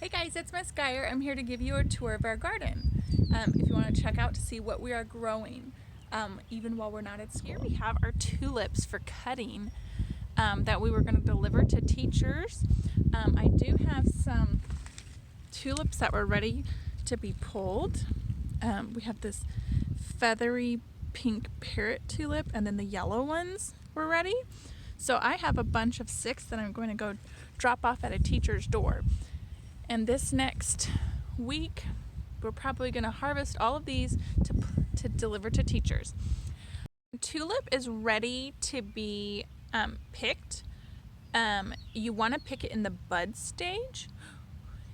Hey guys, it's Miss Geyer. I'm here to give you a tour of our garden. If you want to check out to see what we are growing, even while we're not at school. Here we have our tulips for cutting that we were going to deliver to teachers. I do have some tulips that were ready to be pulled. We have this feathery pink parrot tulip, and then the yellow ones were ready. So I have a bunch of 6 that I'm going to go drop off at a teacher's door. And this next week, we're probably going to harvest all of these to deliver to teachers. Tulip is ready to be picked. You want to pick it in the bud stage.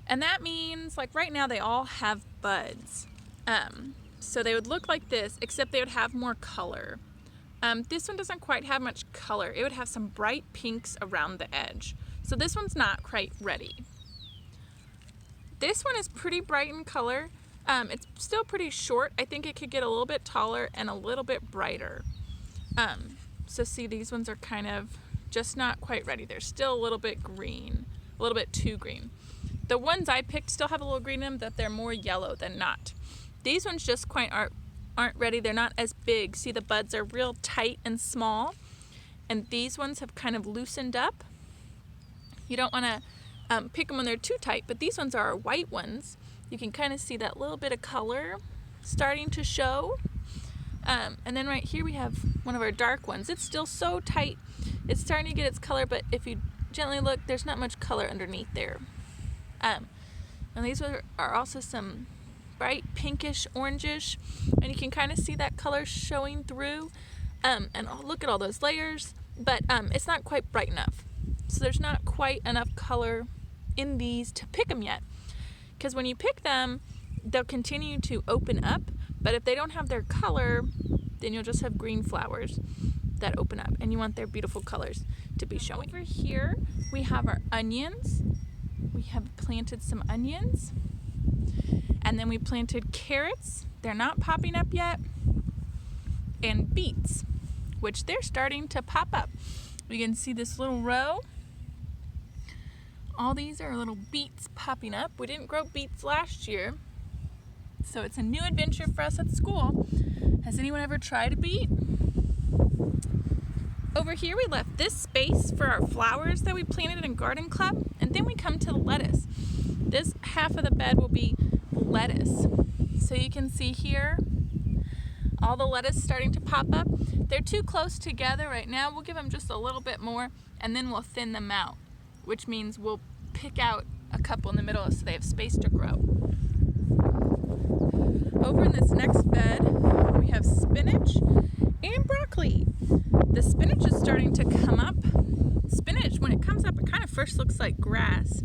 And that means, like right now, they all have buds. So they would look like this, except they would have more color. This one doesn't quite have much color. It would have some bright pinks around the edge. So this one's not quite ready. This one is pretty bright in color. It's still pretty short. I think it could get a little bit taller and a little bit brighter. So see, these ones are kind of just not quite ready. They're still a little bit green, a little bit too green. The ones I picked still have a little green in them, that they're more yellow than not. These ones just quite aren't ready. They're not as big. See, the buds are real tight and small, and these ones have kind of loosened up. You don't want to pick them when they're too tight, but these ones are our white ones. You can kind of see that little bit of color starting to show. And then right here we have one of our dark ones. It's still so tight. It's starting to get its color, but if you gently look, there's not much color underneath there. And these are also some bright pinkish orangish, and you can kind of see that color showing through. And look at all those layers, but it's not quite bright enough. So there's not quite enough color in these to pick them yet, because when you pick them, they'll continue to open up, but if they don't have their color, then you'll just have green flowers that open up, and you want their beautiful colors to be showing. Over here we have our onions. We have planted some onions, and then we planted carrots. They're not popping up yet, and beets, which they're starting to pop up. You can see this little row. All these are little beets popping up. We didn't grow beets last year, so it's a new adventure for us at school. Has anyone ever tried a beet? Over here we left this space for our flowers that we planted in Garden Club, and then we come to the lettuce. This half of the bed will be lettuce. So you can see here all the lettuce starting to pop up. They're too close together right now. We'll give them just a little bit more, and then we'll thin them out, which means we'll pick out a couple in the middle so they have space to grow. Over in this next bed, we have spinach and broccoli. The spinach is starting to come up. Spinach, when it comes up, it kind of first looks like grass.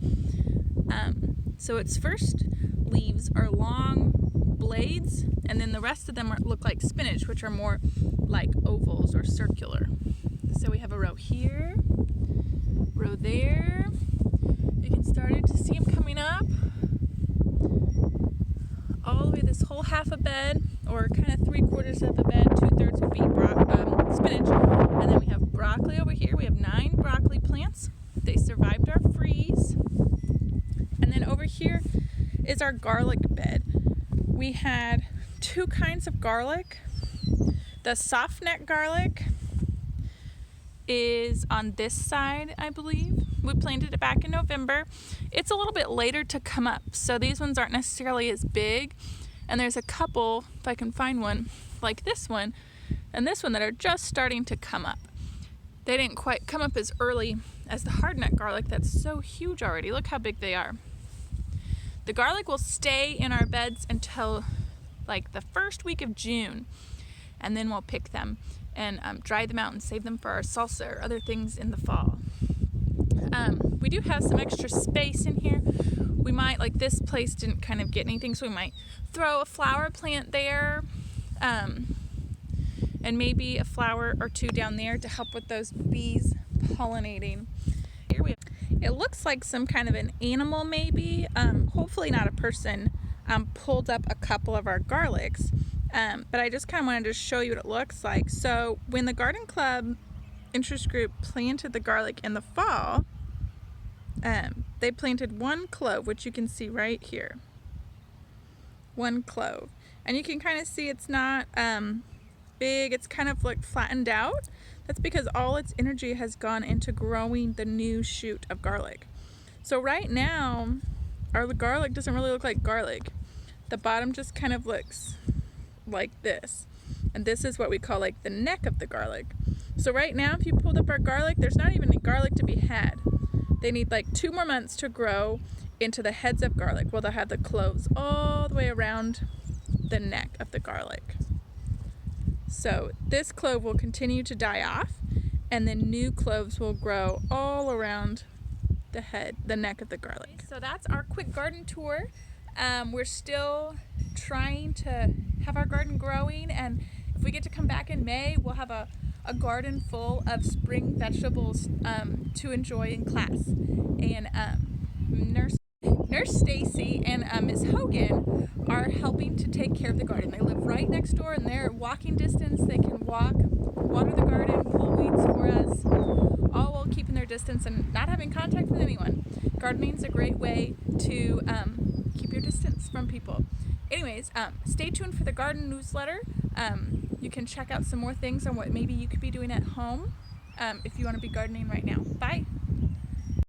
So its first leaves are long blades, and then the rest of them look like spinach, which are more like ovals or circular. So we have a row here, row there. You can start to see them coming up all the way this whole half a bed, or kind of 3/4 of a bed. 2/3 would be spinach, and then we have broccoli over here. We have 9 broccoli plants. They survived our freeze. And then over here is our garlic bed. We had 2 kinds of garlic. The soft neck garlic is on this side, I believe. We planted it back in November. It's a little bit later to come up, so these ones aren't necessarily as big. And there's a couple, if I can find one, like this one and this one, that are just starting to come up. They didn't quite come up as early as the hardneck garlic that's so huge already. Look how big they are. The garlic will stay in our beds until like the first week of June, and then we'll pick them and dry them out and save them for our salsa or other things in the fall. We do have some extra space in here. We might, like this place didn't kind of get anything, so we might throw a flower plant there, and maybe a flower or 2 down there to help with those bees pollinating. Here we have, it looks like some kind of an animal maybe, hopefully not a person, pulled up a couple of our garlics, but I just kind of wanted to show you what it looks like. So when the Garden Club interest group planted the garlic in the fall, they planted one clove, which you can see right here. One clove. And you can kind of see it's not big, it's kind of like flattened out. That's because all its energy has gone into growing the new shoot of garlic. So right now, our garlic doesn't really look like garlic. The bottom just kind of looks like this. And this is what we call like the neck of the garlic. So right now, if you pulled up our garlic, there's not even any garlic to be had. They need like 2 more months to grow into the heads of garlic. Well, they'll have the cloves all the way around the neck of the garlic. So this clove will continue to die off, and then new cloves will grow all around the neck of the garlic. So that's our quick garden tour. We're still trying to have our garden growing, and if we get to come back in May, we'll have a garden full of spring vegetables to enjoy in class. And Nurse Stacy and Ms. Hogan are helping to take care of the garden. They live right next door, and they're walking distance. They can walk, water the garden, pull weeds for us, all while keeping their distance and not having contact with anyone. Gardening is a great way to keep your distance from people. Anyways, stay tuned for the garden newsletter. You can check out some more things on what maybe you could be doing at home if you want to be gardening right now. Bye!